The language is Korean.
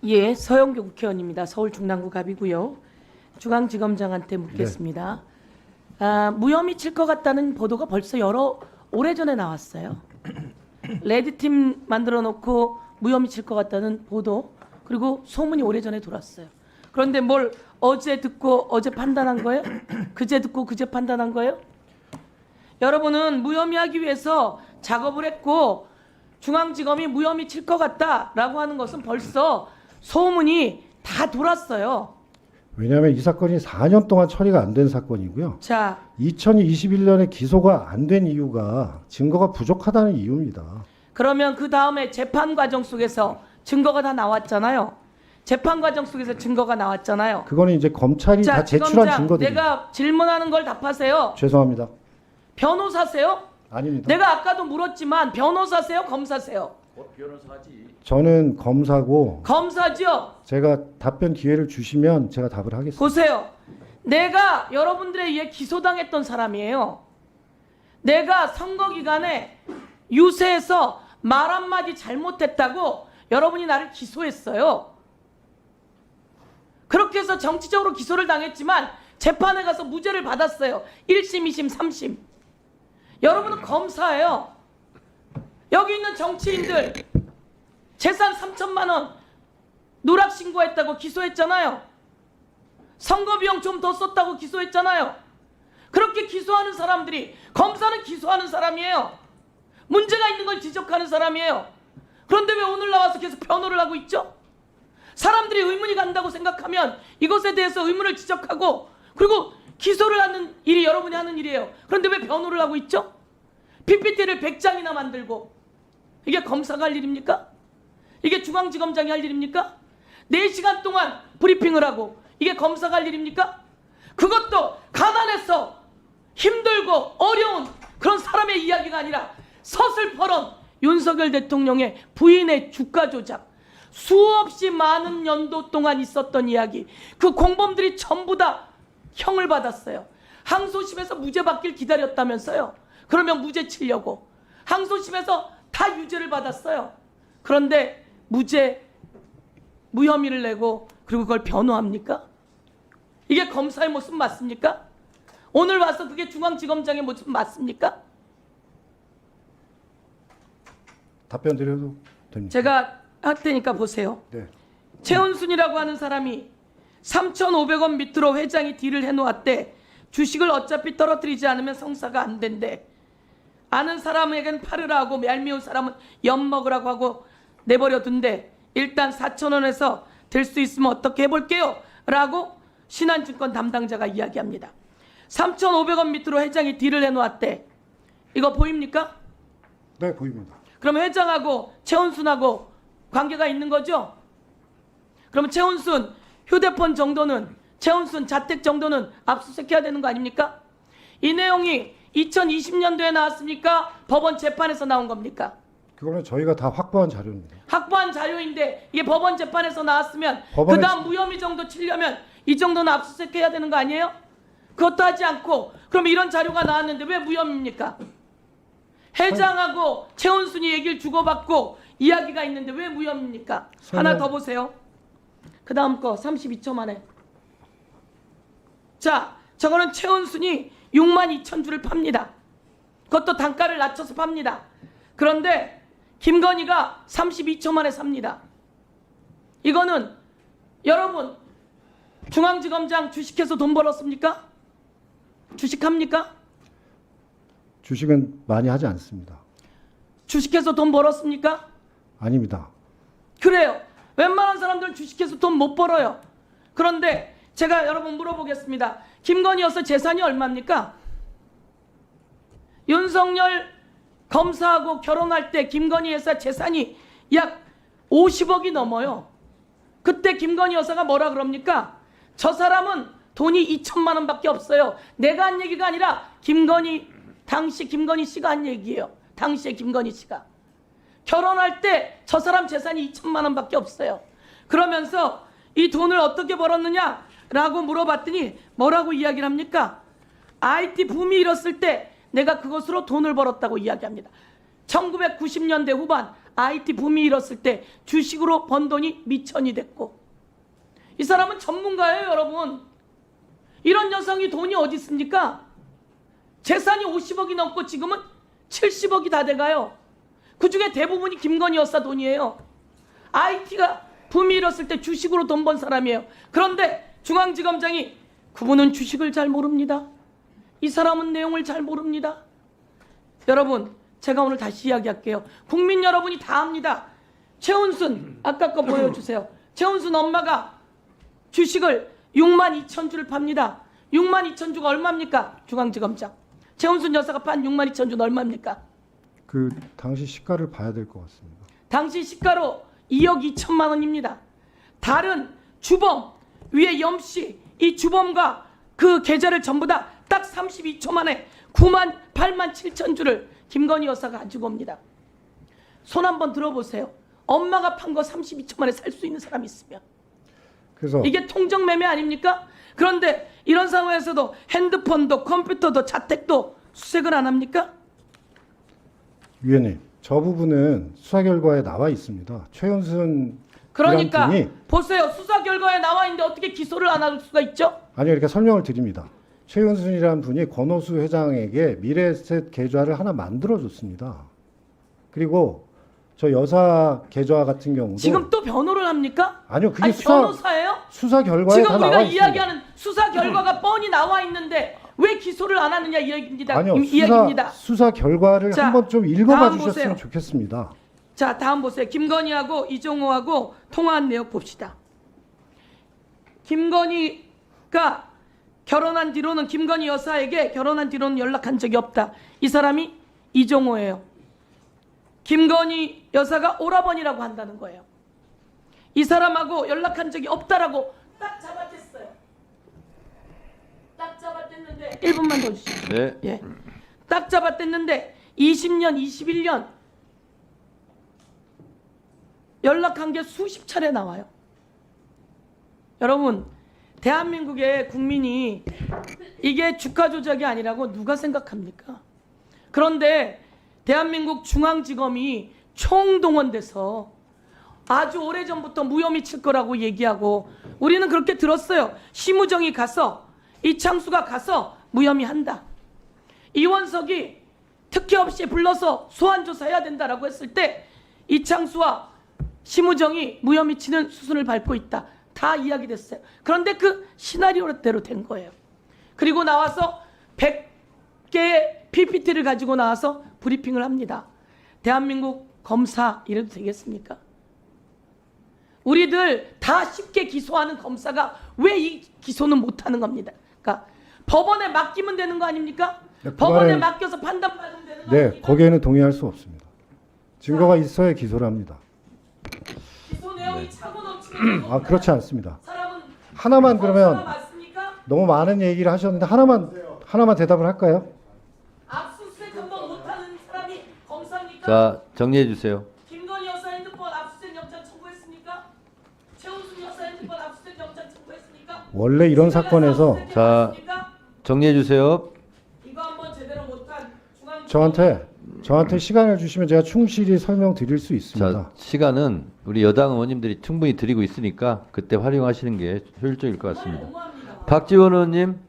예, 서영교 국회의원입니다. 서울 중랑구 갑이고요. 중앙지검장한테 묻겠습니다. 무혐의 칠 것 같다는 보도가 벌써 오래전에 나왔어요. 레드팀 만들어 놓고 무혐의 칠 것 같다는 보도, 그리고 소문이 오래전에 돌았어요. 그런데 뭘 어제 듣고 어제 판단한 거예요? 그제 듣고 그제 판단한 거예요? 여러분은 무혐의하기 위해서 작업을 했고 중앙지검이 무혐의 칠 것 같다라고 하는 것은 벌써 소문이 다 돌았어요. 왜냐하면 이 사건이 4년 동안 처리가 안 된 사건이고요. 자, 2021년에 기소가 안 된 이유가 증거가 부족하다는 이유입니다. 그러면 그 다음에 재판 과정 속에서 증거가 다 나왔잖아요. 재판 과정 속에서 증거가 나왔잖아요. 그거는 이제 검찰이 자, 다 제출한 지검장, 증거들입니다. 내가 질문하는 걸 답하세요. 죄송합니다. 변호사세요? 아닙니다. 내가 아까도 물었지만 변호사세요? 검사세요? 저는 검사고 검사죠? 제가 답변 기회를 주시면 제가 답을 하겠습니다. 보세요. 내가 여러분들에 의해 기소당했던 사람이에요. 내가 선거 기간에 유세에서 말 한마디 잘못했다고 여러분이 나를 기소했어요. 그렇게 해서 정치적으로 기소를 당했지만 재판에 가서 무죄를 받았어요. 1심, 2심, 3심. 여러분은 검사예요. 여기 있는 정치인들 재산 3천만 원 누락 신고했다고 기소했잖아요. 선거 비용 좀 더 썼다고 기소했잖아요. 그렇게 기소하는 사람들이, 검사는 기소하는 사람이에요. 문제가 있는 걸 지적하는 사람이에요. 그런데 왜 오늘 나와서 계속 변호를 하고 있죠? 사람들이 의문이 간다고 생각하면 이것에 대해서 의문을 지적하고, 그리고 기소를 하는 일이 여러분이 하는 일이에요. 그런데 왜 변호를 하고 있죠? PPT를 100장이나 만들고. 이게 검사가 할 일입니까? 이게 중앙지검장이 할 일입니까? 4시간 동안 브리핑을 하고 이게 검사가 할 일입니까? 그것도 가난해서 힘들고 어려운 그런 사람의 이야기가 아니라 서슬퍼런 윤석열 대통령의 부인의 주가 조작, 수없이 많은 연도 동안 있었던 이야기, 그 공범들이 전부 다 형을 받았어요. 항소심에서 무죄 받길 기다렸다면서요. 그러면 무죄 치려고 항소심에서 다 유죄를 받았어요. 그런데 무혐의를 내고 그리고 그걸 변호합니까? 이게 검사의 모습 맞습니까? 오늘 와서 그게 중앙지검장의 모습 맞습니까? 답변 드려도 됩니까? 제가 할 테니까 보세요. 네. 최은순이라고 하는 사람이 3,500원 밑으로 회장이 딜을 해놓았대. 주식을 어차피 떨어뜨리지 않으면 성사가 안 된대. 아는 사람에겐 팔으라고, 얄미운 사람은 엿먹으라고 하고 내버려둔대. 일단 4,000원에서 될 수 있으면 어떻게 해볼게요 라고 신한증권 담당자가 이야기합니다. 3,500원 밑으로 회장이 딜을 해놓았대. 이거 보입니까? 네, 보입니다. 그럼 회장하고 최은순하고 관계가 있는 거죠? 그럼 최은순 휴대폰 정도는, 최은순 자택 정도는 압수수색해야 되는 거 아닙니까? 이 내용이 2020년도에 나왔습니까? 법원 재판에서 나온 겁니까? 그거는 저희가 다 확보한 자료입니다. 확보한 자료인데 이게 법원 재판에서 나왔으면 법원에- 그 다음 무혐의 정도 치려면 이 정도는 압수수색해야 되는 거 아니에요? 그것도 하지 않고 그럼 이런 자료가 나왔는데 왜 무혐의입니까? 회장하고 최은순이 얘기를 주고받고 이야기가 있는데 왜 무혐의입니까? 하나 더 보세요. 그 다음 거 32초 만에. 자, 저거는 최은순이 62,000주를 팝니다. 그것도 단가를 낮춰서 팝니다. 그런데 김건희가 32초 만에 삽니다. 이거는 여러분 중앙지검장 주식해서 돈 벌었습니까? 주식합니까? 주식은 많이 하지 않습니다. 주식해서 돈 벌었습니까? 아닙니다. 그래요. 웬만한 사람들은 주식해서 돈 못 벌어요. 그런데 제가 여러분 물어보겠습니다. 김건희 여사 재산이 얼마입니까? 윤석열 검사하고 결혼할 때 김건희 여사 재산이 약 50억이 넘어요. 그때 김건희 여사가 뭐라 그럽니까? 저 사람은 돈이 2천만 원밖에 없어요. 내가 한 얘기가 아니라 당시 김건희 씨가 한 얘기예요. 당시에 김건희 씨가. 결혼할 때 저 사람 재산이 2천만 원밖에 없어요. 그러면서 이 돈을 어떻게 벌었느냐라고 물어봤더니 뭐라고 이야기를 합니까? IT 붐이 일었을 때 내가 그것으로 돈을 벌었다고 이야기합니다. 1990년대 후반 IT 붐이 일었을 때 주식으로 번 돈이 미천이 됐고, 이 사람은 전문가예요, 여러분. 이런 여성이 돈이 어디 있습니까? 재산이 50억이 넘고 지금은 70억이 다 돼가요. 그중에 대부분이 김건희 여사 돈이에요. IT가 붐이 일었을 때 주식으로 돈 번 사람이에요. 그런데 중앙지검장이 그분은 주식을 잘 모릅니다. 이 사람은 내용을 잘 모릅니다. 여러분, 제가 오늘 다시 이야기할게요. 국민 여러분이 다 압니다. 최은순, 아까 거 보여주세요. 최은순 엄마가 주식을 62,000주를 팝니다. 62,000주가 얼마입니까? 중앙지검장. 최은순 여사가 판 62,000주는 얼마입니까? 그 당시 시가를 봐야 될 것 같습니다. 당시 시가로 2억 2천만 원입니다. 다른 주범, 위에 염씨, 이 주범과 그 계좌를 전부 다 딱 32초 만에 8만 7천 주를 김건희 여사가 가지고 옵니다. 손 한번 들어보세요. 엄마가 판 거 32초 만에 살 수 있는 사람이 있으면. 그래서 이게 통정 매매 아닙니까? 그런데 이런 상황에서도 핸드폰도 컴퓨터도 자택도 수색을 안 합니까? 위원님, 저 부분은 수사 결과에 나와 있습니다. 최은순 그러니까 분이 보세요. 수사 결과에 나와 있는데 어떻게 기소를 안 할 수가 있죠? 아니 이렇게 설명을 드립니다. 최은순이라는 분이 권오수 회장에게 미래에셋 계좌를 하나 만들어줬습니다. 그리고 저 여사 계좌 같은 경우도 지금 또 변호를 합니까? 아니요, 그게 아니, 변호사예요? 수사 결과에 지금 다 우리가 나와 있습니다. 이야기하는 수사 결과가 뻔히 나와 있는데 왜 기소를 안 하느냐 이야기입니다. 아니요, 이야기입니다. 수사 결과를 자, 한번 좀 읽어봐 다음 주셨으면 보세요. 좋겠습니다. 자, 다음 보세요. 김건희하고 이종호하고 통화한 내용 봅시다. 김건희가 결혼한 뒤로는 김건희 여사에게 결혼한 뒤로는 연락한 적이 없다. 이 사람이 이종호예요. 김건희 여사가 오라버니라고 한다는 거예요. 이 사람하고 연락한 적이 없다라고 딱 잡아댔어요. 딱 잡아댔는데 1분만 더 주시죠. 네. 예. 딱 잡아댔는데 20년, 21년 연락한 게 수십 차례 나와요. 여러분, 대한민국의 국민이 이게 주가 조작이 아니라고 누가 생각합니까? 그런데 대한민국 중앙지검이 총동원돼서 아주 오래전부터 무혐의 칠 거라고 얘기하고 우리는 그렇게 들었어요. 심우정이 가서 이창수가 가서 무혐의 한다. 이원석이 특혜 없이 불러서 소환조사해야 된다라고 했을 때 이창수와 심우정이 무혐의 치는 수순을 밟고 있다. 다 이야기됐어요. 그런데 그 시나리오대로 된 거예요. 그리고 나와서 100개의 PPT를 가지고 나와서 브리핑을 합니다. 대한민국 검사 이래도 되겠습니까? 우리들 다 쉽게 기소하는 검사가 왜 이 기소는 못하는 겁니다. 그러니까 법원에 맡기면 되는 거 아닙니까? 네, 그 법원에 말은- 맡겨서 판단받으면 되는 거 네, 아닙니까? 거기에는 동의할 수 없습니다. 증거가 있어야 기소를 합니다. 기소 내용이 차고 넘치는 아, 그렇지 않습니다. 사람은 하나만 검사가 그러면 맞습니까? 너무 많은 얘기를 하셨는데 하나만 대답을 할까요? 압수수색 한번 못하는 사람이 검사입니까? 자, 정리해 주세요. 김건희 여사 핸드폰 압수수색 영장 청구했습니까? 최은순 여사 핸드폰 압수수색 영장 청구했습니까? 원래 이런 사건에서 압수수색 자, 해봤습니까? 정리해 주세요. 이거 한번 제대로 못한 중앙 저한테 시간을 주시면 제가 충실히 설명드릴 수 있습니다. 자, 시간은 우리 여당 의원님들이 충분히 드리고 있으니까 그때 활용하시는 게 효율적일 것 같습니다. 너무합니다. 박지원 의원님.